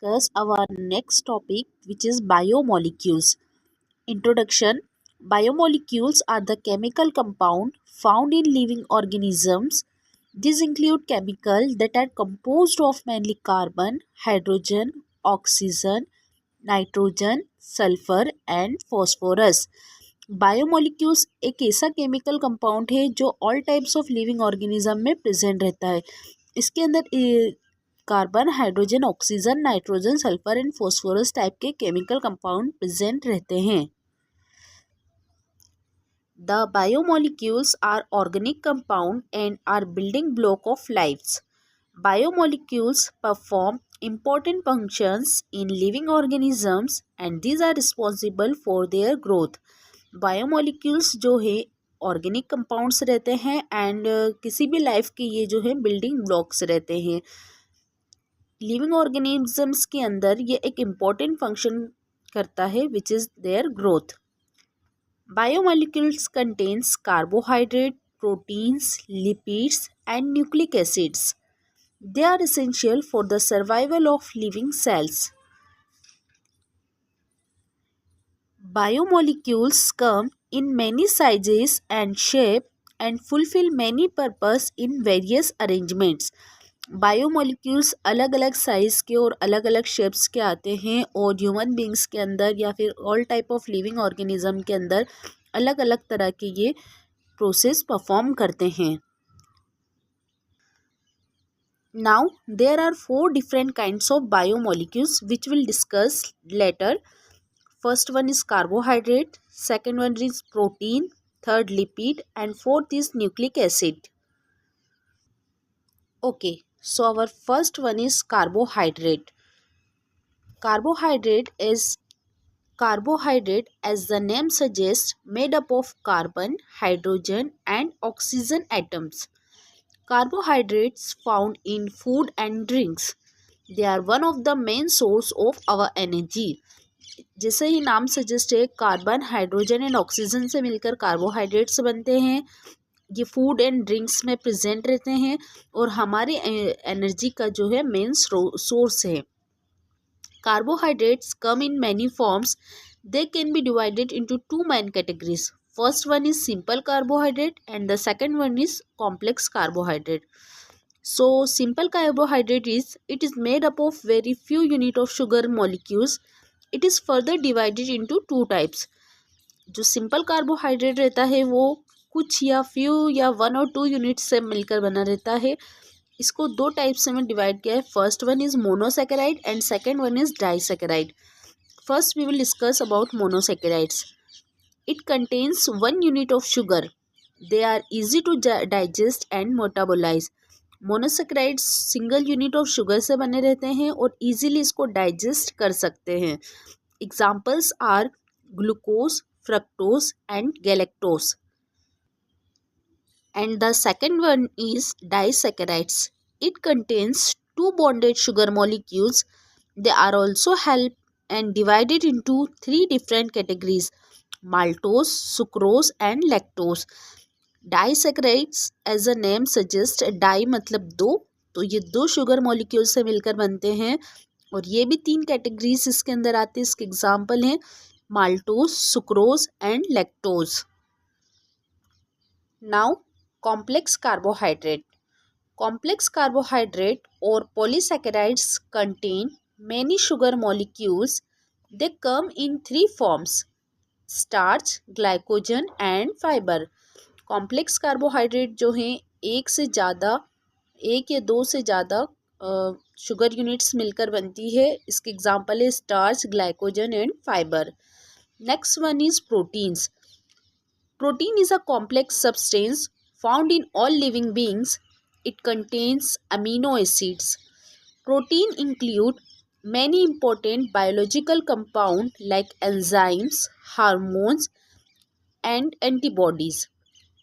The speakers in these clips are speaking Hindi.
discuss our next topic, which is biomolecules. Introduction. Biomolecules are the chemical compound found in living organisms. These include chemicals that are composed of mainly carbon, hydrogen, oxygen, nitrogen, sulphur and phosphorus. Biomolecules एक ऐसा केमिकल कंपाउंड है जो all types of living organism में प्रेजेंट रहता है। इसके अंदर carbon, hydrogen, oxygen, nitrogen, sulphur and phosphorus type के केमिकल कंपाउंड प्रेजेंट रहते हैं। The biomolecules are organic compound and are building block of lifes. Biomolecules perform important functions in living organisms and these are responsible for their growth. Biomolecules जो है ऑर्गेनिक कंपाउंड्स रहते हैं एंड किसी भी लाइफ के ये जो है बिल्डिंग ब्लॉक्स रहते हैं। लिविंग ऑर्गेनिजम्स के अंदर ये एक इम्पॉर्टेंट फंक्शन करता है which is their growth. Biomolecules contains carbohydrate, proteins, lipids and nucleic acids. They are essential for the survival of living cells. Biomolecules come in many sizes and shape and fulfill many purpose in various arrangements. Biomolecules अलग अलग साइज़ के और अलग अलग शेप्स के आते हैं और ह्यूमन बींग्स के अंदर या फिर all type of living organism के अंदर अलग अलग तरह के ये प्रोसेस परफॉर्म करते हैं। Now there are 4 different kinds of biomolecules which we'll discuss later. First one is carbohydrate, second one is protein, third lipid and fourth is nucleic acid. Okay, so our first one is carbohydrate. Carbohydrate, as the name suggests, made up of carbon, hydrogen and oxygen atoms. Carbohydrates found in food and drinks. They are one of the main source of our energy. जैसे ही नाम सजेस्ट है, कार्बन, हाइड्रोजन एंड ऑक्सीजन से मिलकर कार्बोहाइड्रेट्स बनते हैं। ये फूड एंड ड्रिंक्स में प्रेजेंट रहते हैं और हमारे एनर्जी का जो है मेन सोर्स है। Carbohydrates come in many forms. They can be divided into 2 main categories. First one is simple carbohydrate and the second one is complex carbohydrate. So simple carbohydrate it is made up of very few unit of sugar molecules. It is further divided into 2 types. जो simple carbohydrate रहता है वो कुछ या few या 1 or 2 यूनिट से मिलकर बना रहता है। इसको 2 टाइप्स में डिवाइड किया है। First one is monosaccharide and second one is disaccharide. First we will discuss about monosaccharides. It contains 1 unit of sugar. They are easy to digest and metabolize. Monosaccharides single unit of sugar से बने रहते हैं और इजीली इसको डाइजेस्ट कर सकते हैं. Examples are glucose, fructose and galactose. And the second one is disaccharides. It contains 2 bonded sugar molecules. They are also help and divided into 3 different categories: maltose, sucrose and lactose. Disaccharides as the name suggests, di मतलब 2, तो ये 2 शुगर मॉलिक्यूल से मिलकर बनते हैं और ये भी 3 कैटेगरीज इसके अंदर आते हैं. इसके एग्जाम्पल हैं maltose, sucrose and lactose. Now complex carbohydrate. Complex carbohydrate or polysaccharides contain many sugar molecules. They come in 3 forms: starch, glycogen and fiber. Complex carbohydrate जो हैं एक या 2 से ज़्यादा शुगर यूनिट्स मिलकर बनती है. इसके एग्जाम्पल है starch, glycogen and fibre. Next one is proteins. Protein is a complex substance found in all living beings. It contains amino acids. Protein include many important biological compounds like enzymes, hormones, and antibodies.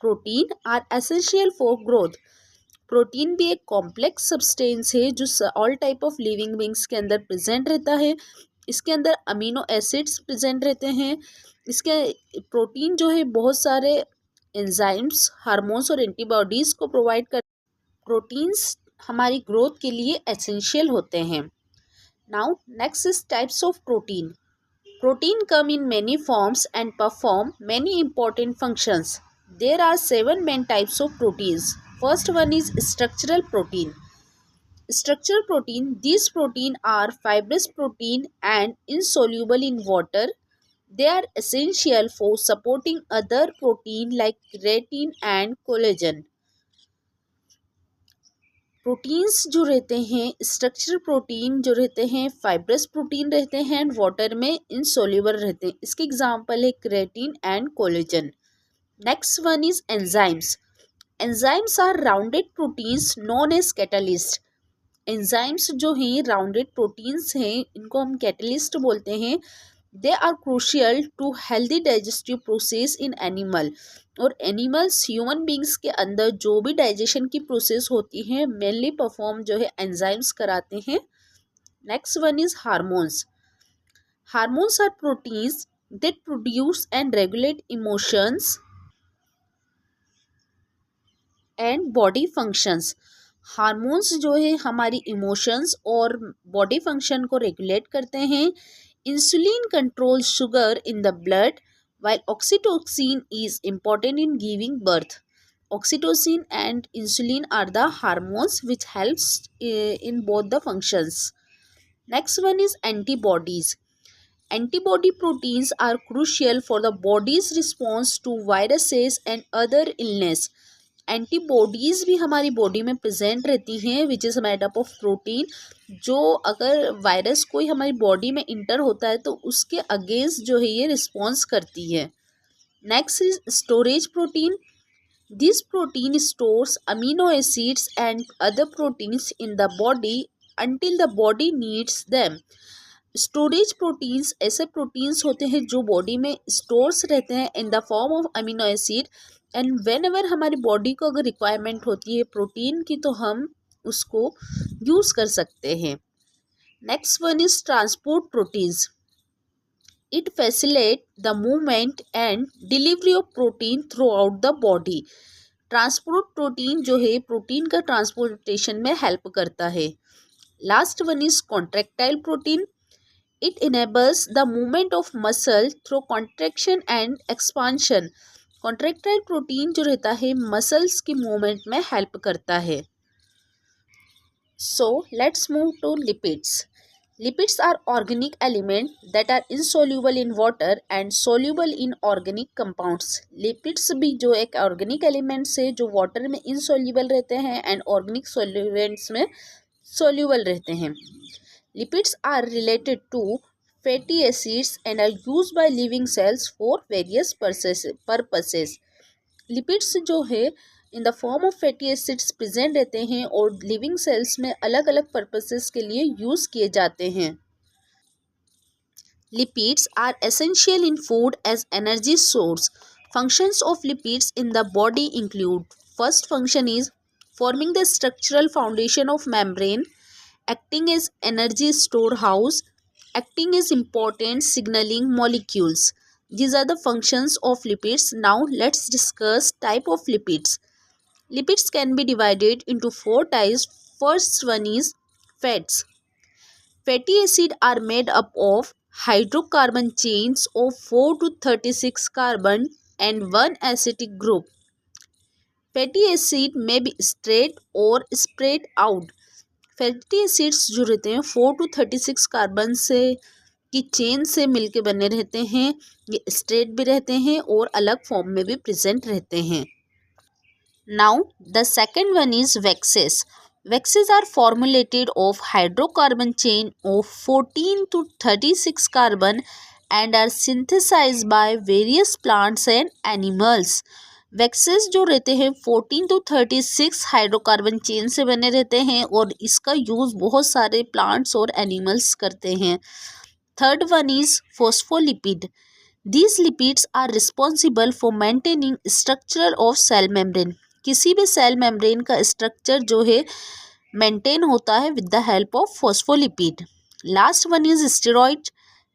Protein are essential for growth. Protein भी एक कॉम्प्लेक्स सब्सटेंस है जो all type of living beings के अंदर प्रेजेंट रहता है. इसके अंदर अमीनो एसिड्स प्रेजेंट रहते हैं. इसके प्रोटीन जो है बहुत सारे एंजाइम्स, हार्मोन्स और एंटीबॉडीज़ को प्रोवाइड कर. प्रोटीन्स हमारी ग्रोथ के लिए एसेंशियल होते हैं. Now, next is types of protein. Protein come in many forms and perform many important functions. There are 7 main types of proteins. First one is structural protein. Structural protein, these protein are fibrous protein and insoluble in water. They are essential for supporting other protein like keratin and collagen. Proteins जो रहते हैं स्ट्रक्चरल प्रोटीन जो रहते हैं फाइब्रस प्रोटीन रहते हैं एंड वाटर में इनसोल्यूबल रहते हैं. इसके एग्जांपल है keratin and collagen. Next one is enzymes. Enzymes are rounded proteins known as catalyst. Enzymes जो हैं राउंडेड प्रोटीन्स हैं, इनको हम कैटलिस्ट बोलते हैं. They are crucial to healthy digestive process in animal. और एनिमल्स ह्यूमन बींग्स के अंदर जो भी डाइजेशन की प्रोसेस होती है मेनली परफॉर्म जो है एंजाइम्स कराते हैं. Next one is hormones. Hormones are proteins that produce and regulate emotions and body functions. Hormones जो है हमारी इमोशंस और बॉडी फंक्शन को रेगुलेट करते हैं. Insulin control sugar in the blood while oxytocin is important in giving birth. Oxytocin and insulin are the hormones which helps in both the functions. Next one is antibodies. Antibody proteins are crucial for the body's response to viruses and other illness. Antibodies भी हमारी बॉडी में प्रेजेंट रहती हैं which is made up of protein. जो अगर वायरस कोई हमारी बॉडी में इंटर होता है तो उसके अगेंस्ट जो है ये रिस्पॉन्स करती है. Next is storage protein. This protein stores amino acids and other proteins in the body until the body needs them. Storage proteins ऐसे प्रोटीन्स होते हैं जो बॉडी में स्टोर्स रहते हैं in the form of amino acid and when ever हमारी बॉडी को अगर रिक्वायरमेंट होती है प्रोटीन की तो हम उसको यूज़ कर सकते हैं. Next one is transport proteins. It facilitate the movement and delivery of protein through out the body. Transport protein जो है प्रोटीन का ट्रांसपोर्टेशन में हेल्प करता है. Last one is contractile protein. It enables the movement of muscle through contraction and expansion. Contractile protein जो रहता है मसल्स की मूवमेंट में हेल्प करता है. So let's move to lipids. Lipids are organic element that are insoluble in water and soluble in organic compounds. Lipids भी जो एक ऑर्गेनिक एलिमेंट्स है जो वाटर में इनसोल्यूबल रहते हैं एंड ऑर्गेनिक सॉल्यूएंट्स में सोल्यूबल रहते हैं. Lipids are related to fatty acids and are used by living cells for various purposes. Lipids जो है in the form of fatty acids present रहते हैं और लिविंग सेल्स में अलग अलग पर्पसेस के लिए यूज़ किए जाते हैं. Lipids are essential in food as energy source. Functions of lipids in the body include. First function is forming the structural foundation of membrane, acting as energy storehouse, acting as important signaling molecules. These are the functions of lipids. Now let's discuss type of lipids. Lipids can be divided into 4 types. First one is fats. Fatty acids are made up of hydrocarbon chains of 4 to 36 carbon and one acidic group. Fatty acid may be straight or spread out. Fatty acids जो रहते हैं 4 to 36 कार्बन से की चेन से मिलके बने रहते हैं. ये स्ट्रेट भी रहते हैं और अलग फॉर्म में भी प्रेजेंट रहते हैं. Now the second one is waxes. Waxes are formulated of hydrocarbon chain of 14 to 36 carbon and are synthesised by various plants and animals. Waxes जो रहते हैं 14 to 36 हाइड्रोकार्बन चेन से बने रहते हैं और इसका यूज़ बहुत सारे प्लांट्स और एनिमल्स करते हैं. Third one is phospholipid. These lipids are responsible for maintaining structure of cell membrane. किसी भी सेल मेम्ब्रेन का स्ट्रक्चर जो है मेंटेन होता है with the help of phospholipid. Last one is steroid.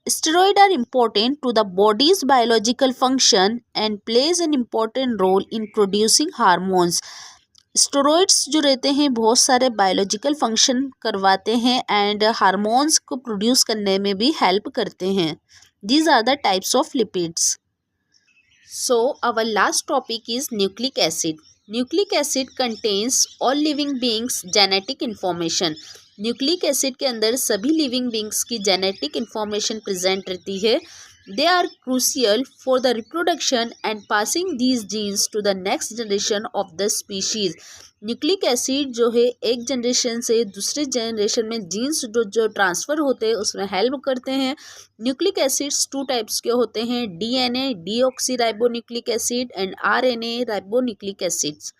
Steroids are important to the body's biological function and plays an important role in producing hormones. Steroids जो रहते हैं बहुत सारे बायोलॉजिकल फंक्शन करवाते हैं एंड हार्मोन्स को प्रोड्यूस करने में भी हेल्प करते हैं. These are the types of lipids. So, our last topic is nucleic acid. Nucleic acid contains all living beings genetic information. Nucleic acid के अंदर सभी लिविंग बींग्स की जेनेटिक इंफॉर्मेशन प्रेजेंट रहती है. They are crucial for the reproduction and passing these genes to the next generation of the species. Nucleic acid जो है एक जनरेशन से दूसरे जनरेशन में जीन्स जो ट्रांसफ़र होते हैं उसमें हेल्प करते हैं. न्यूक्लिक एसिड्स टू टाइप्स के होते हैं, DNA deoxyribonucleic acid and RNA ribonucleic acids.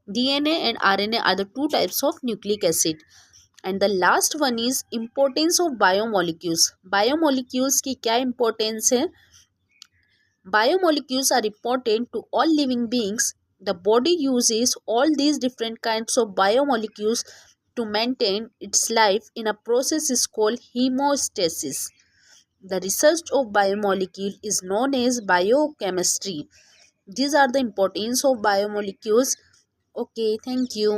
DNA and RNA are the two types of nucleic acid. And the last one is importance of biomolecules. Biomolecules की क्या इम्पोर्टेंस है? Biomolecules are important to all living beings. The body uses all these different kinds of biomolecules to maintain its life in a process is called hemostasis. The research of biomolecule is known as biochemistry. These are the importance of biomolecules. Okay, thank you.